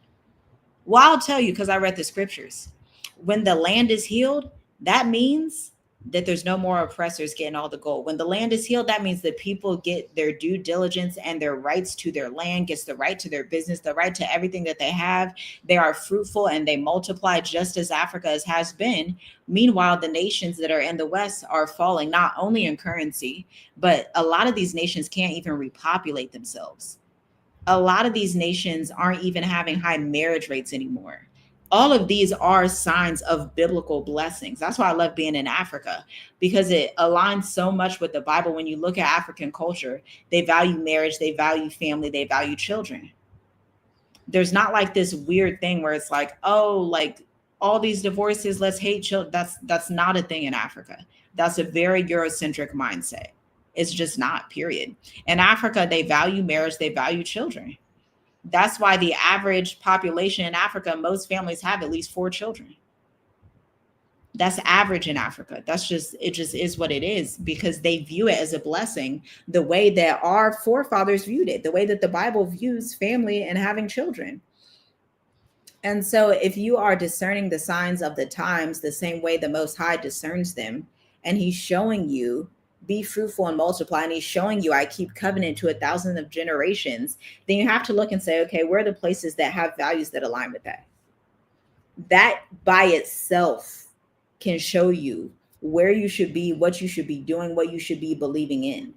Well, I'll tell you, because I read the scriptures. When the land is healed, that means that there's no more oppressors getting all the gold. When the land is healed, that means that people get their due diligence and their rights to their land, gets the right to their business, the right to everything that they have. They are fruitful and they multiply just as Africa has been. Meanwhile, the nations that are in the West are falling, not only in currency, but a lot of these nations can't even repopulate themselves. A lot of these nations aren't even having high marriage rates anymore. All of these are signs of biblical blessings. That's why I love being in Africa, because it aligns so much with the Bible. When you look at African culture, they value marriage, they value family, they value children. There's not like this weird thing where it's like, oh, like all these divorces, let's hate children. That's not a thing in Africa. That's a very Eurocentric mindset. It's just not, period. In Africa, they value marriage, they value children. That's why the average population in Africa, most families have at least 4 children. That's average in Africa. It just is what it is, because they view it as a blessing, the way that our forefathers viewed it, the way that the Bible views family and having children. And so if you are discerning the signs of the times the same way the Most High discerns them, and he's showing you, be fruitful and multiply, and he's showing you, I keep covenant to 1,000 of generations, then you have to look and say, okay, where are the places that have values that align with that? That by itself can show you where you should be, what you should be doing, what you should be believing in.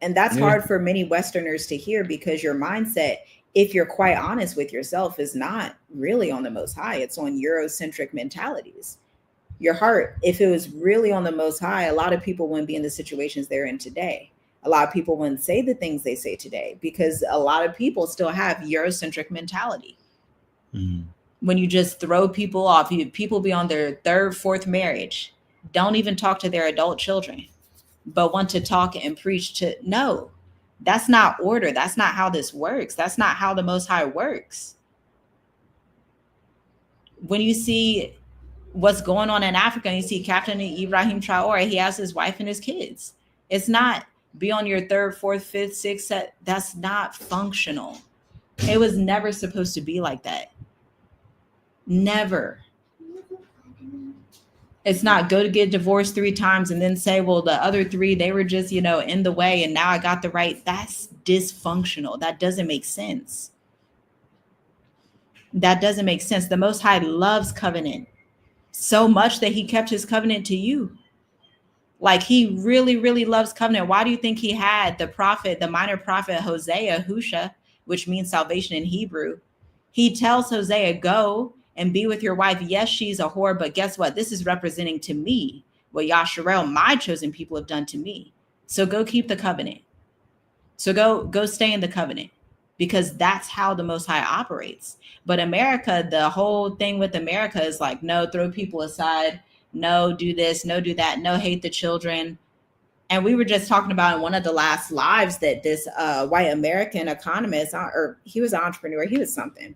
And that's hard for many Westerners to hear, because your mindset, if you're quite honest with yourself, is not really on the Most High. It's on Eurocentric mentalities. Your heart, if it was really on the Most High, a lot of people wouldn't be in the situations they're in today. A lot of people wouldn't say the things they say today, because a lot of people still have Eurocentric mentality. Mm-hmm. When you just throw people off, people be on their 3rd, 4th marriage, don't even talk to their adult children, but want to talk and preach to, no, that's not order. That's not how this works. That's not how the Most High works. When you see what's going on in Africa, and you see Captain Ibrahmin Traore, he has his wife and his kids. It's not be on your 3rd, 4th, 5th, 6th set. That's not functional. It was never supposed to be like that. Never. It's not go to get divorced 3 times and then say, well, the other 3, they were just, in the way and now I got the right. That's dysfunctional. That doesn't make sense. That doesn't make sense. The Most High loves covenant so much that he kept his covenant to you. Like he really, really loves covenant. Why do you think he had the prophet, the minor prophet Hosea, Husha, which means salvation in Hebrew? He tells Hosea, go and be with your wife. Yes, she's a whore, but guess what? This is representing to me what Yasharel, my chosen people, have done to me. So go keep the covenant. So go stay in the covenant, because that's how the Most High operates. But America, the whole thing with America is like, no, throw people aside. No, do this, no, do that, no, hate the children. And we were just talking about in one of the last lives that this white American economist, or he was an entrepreneur, he was something,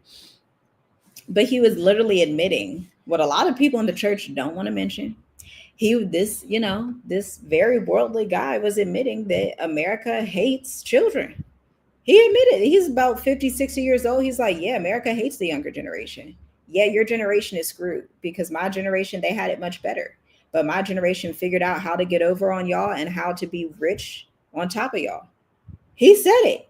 but he was literally admitting what a lot of people in the church don't want to mention. This very worldly guy was admitting that America hates children. He admitted, he's about 50, 60 years old. He's like, yeah, America hates the younger generation. Yeah, your generation is screwed because my generation, they had it much better. But my generation figured out how to get over on y'all and how to be rich on top of y'all. He said it.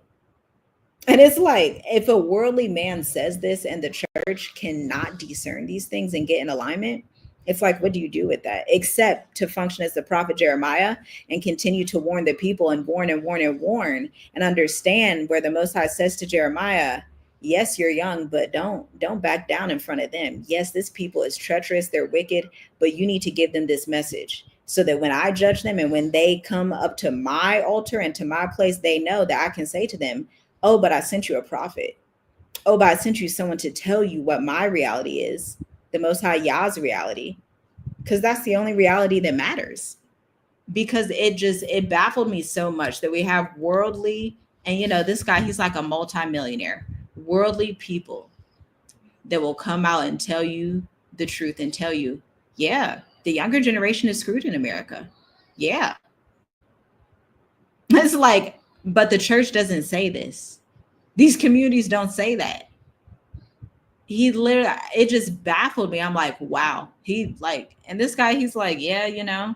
And it's like, if a worldly man says this and the church cannot discern these things and get in alignment, it's like, what do you do with that? Except to function as the prophet Jeremiah and continue to warn the people and warn and warn and warn, and understand where the Most High says to Jeremiah, yes, you're young, but don't back down in front of them. Yes, this people is treacherous, they're wicked, but you need to give them this message so that when I judge them and when they come up to my altar and to my place, they know that I can say to them, oh, but I sent you a prophet. Oh, but I sent you someone to tell you what my reality is, the Most High Yah's reality, because that's the only reality that matters. Because it baffled me so much that we have worldly, and this guy, he's like a multimillionaire, worldly people that will come out and tell you the truth and tell you, yeah, the younger generation is screwed in America. Yeah. It's like, but the church doesn't say this. These communities don't say that. He literally, it just baffled me. I'm like, wow. And this guy, he's like, yeah,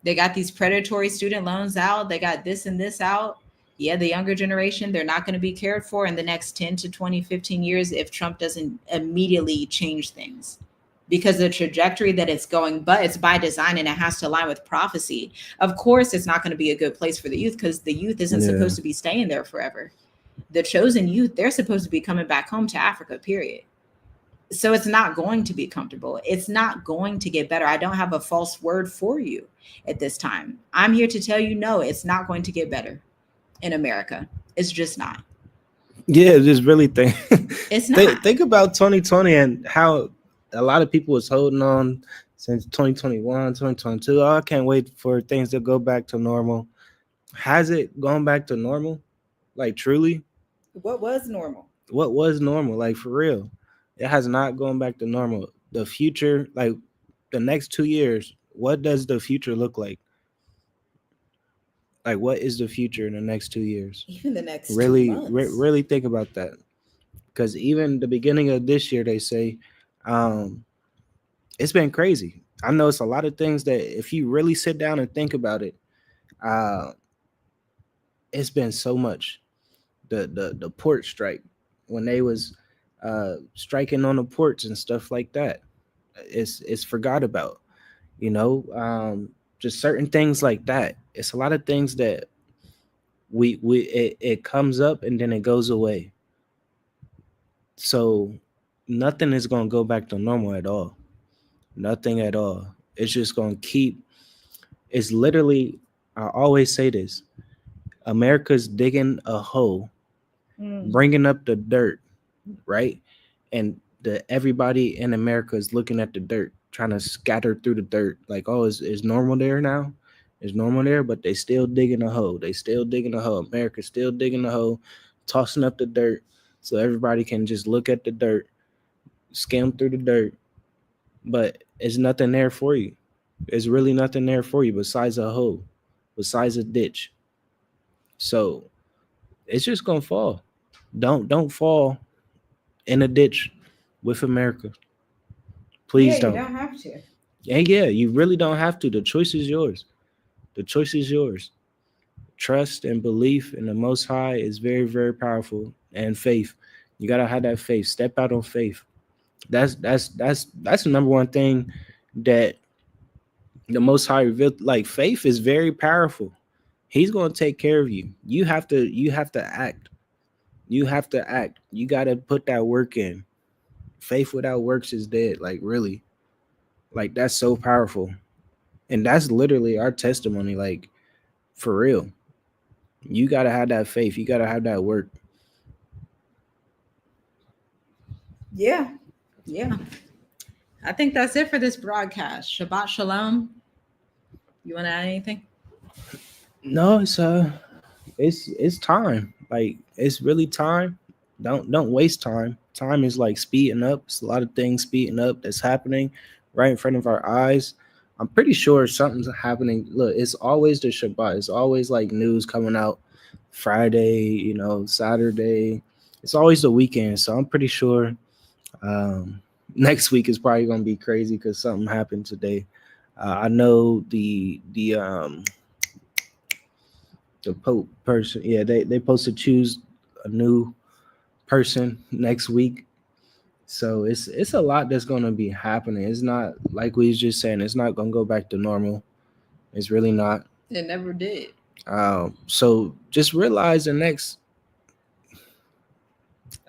they got these predatory student loans out. They got this and this out. Yeah, the younger generation, they're not going to be cared for in the next 10 to 20, 15 years if Trump doesn't immediately change things. Because the trajectory that it's going, but it's by design and it has to align with prophecy. Of course, it's not going to be a good place for the youth because the youth isn't supposed to be staying there forever. The chosen youth, they're supposed to be coming back home to Africa, period. So it's not going to be comfortable. It's not going to get better. I don't have a false word for you at this time. I'm here to tell you, no, it's not going to get better in America. It's just not. Yeah, just really think. It's not. Think about 2020 and how a lot of people was holding on since 2021, 2022. Oh, I can't wait for things to go back to normal. Has it gone back to normal? Like, truly? What was normal? What was normal? Like, for real? It has not gone back to normal. The future, like the next 2 years, what does the future look like? Like, what is the future in the next 2 years? Even the next really, 2 months. Really think about that. Because even the beginning of this year, they say, it's been crazy. I know it's a lot of things that if you really sit down and think about it, it's been so much. The port strike, when they was striking on the ports and stuff like that, it's forgot about, just certain things like that. It's a lot of things that it comes up and then it goes away. So nothing is going to go back to normal at all. Nothing at all. It's just going to keep. It's literally, I always say this, America's digging a hole, bringing up the dirt, right? And everybody in America is looking at the dirt, trying to scatter through the dirt. Like, oh, is normal there now? Is normal there? But they still digging a hole. They still digging a hole. America's still digging a hole, tossing up the dirt so everybody can just look at the dirt, skim through the dirt. But it's nothing there for you. There's really nothing there for you besides a hole, besides a ditch. So it's just gonna fall. Don't fall in a ditch with America. Please don't. You don't have to. And yeah, you really don't have to. The choice is yours. The choice is yours. Trust and belief in the Most High is very, very powerful. And faith. You gotta have that faith. Step out on faith. That's the number one thing that the Most High revealed. Like faith is very powerful. He's gonna take care of you. You have to act. You have to act. You gotta put that work in. Faith without works is dead. Like really. Like that's so powerful. And that's literally our testimony. Like for real. You gotta have that faith. You gotta have that work. Yeah. Yeah. I think that's it for this broadcast. Shabbat Shalom. You want to add anything? No, it's time. Like it's really time. Don't waste time. Time is like speeding up. It's a lot of things speeding up that's happening right in front of our eyes. I'm pretty sure something's happening. Look, it's always the Shabbat. It's always like news coming out Friday, Saturday. It's always the weekend. So I'm pretty sure next week is probably gonna be crazy because something happened today. I know the Pope person. Yeah, they supposed to choose a new person next week. So it's a lot that's gonna be happening. It's not like we was just saying. It's not gonna go back to normal. It's really not. It never did. So just realize the next.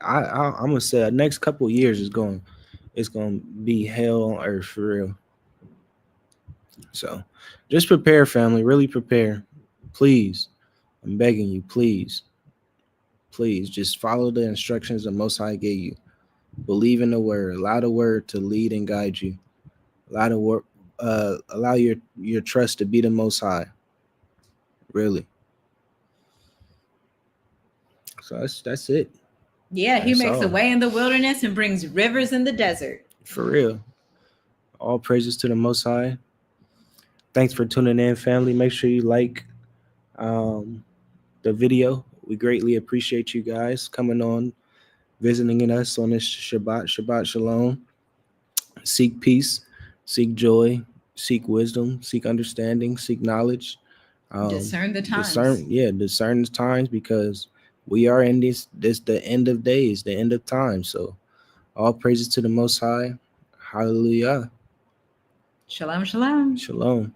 I'm gonna say the next couple of years it's gonna be hell on earth for real. So just prepare, family. Really prepare, please. I'm begging you, please, just follow the instructions the Most High gave you. Believe in the word. Allow the word to lead and guide you. Allow your trust to be the Most High. Really. So that's it. Yeah, he That's makes a all. way in the wilderness and brings rivers in the desert. For real. All praises to the Most High. Thanks for tuning in, family. Make sure you like the video. We greatly appreciate you guys coming on, visiting us on this Shabbat Shalom. Seek peace, seek joy, seek wisdom, seek understanding, seek knowledge. Discern the times. Discern the times, because we are in this the end of days, the end of time. So all praises to the Most High. Hallelujah. Shalom, shalom. Shalom.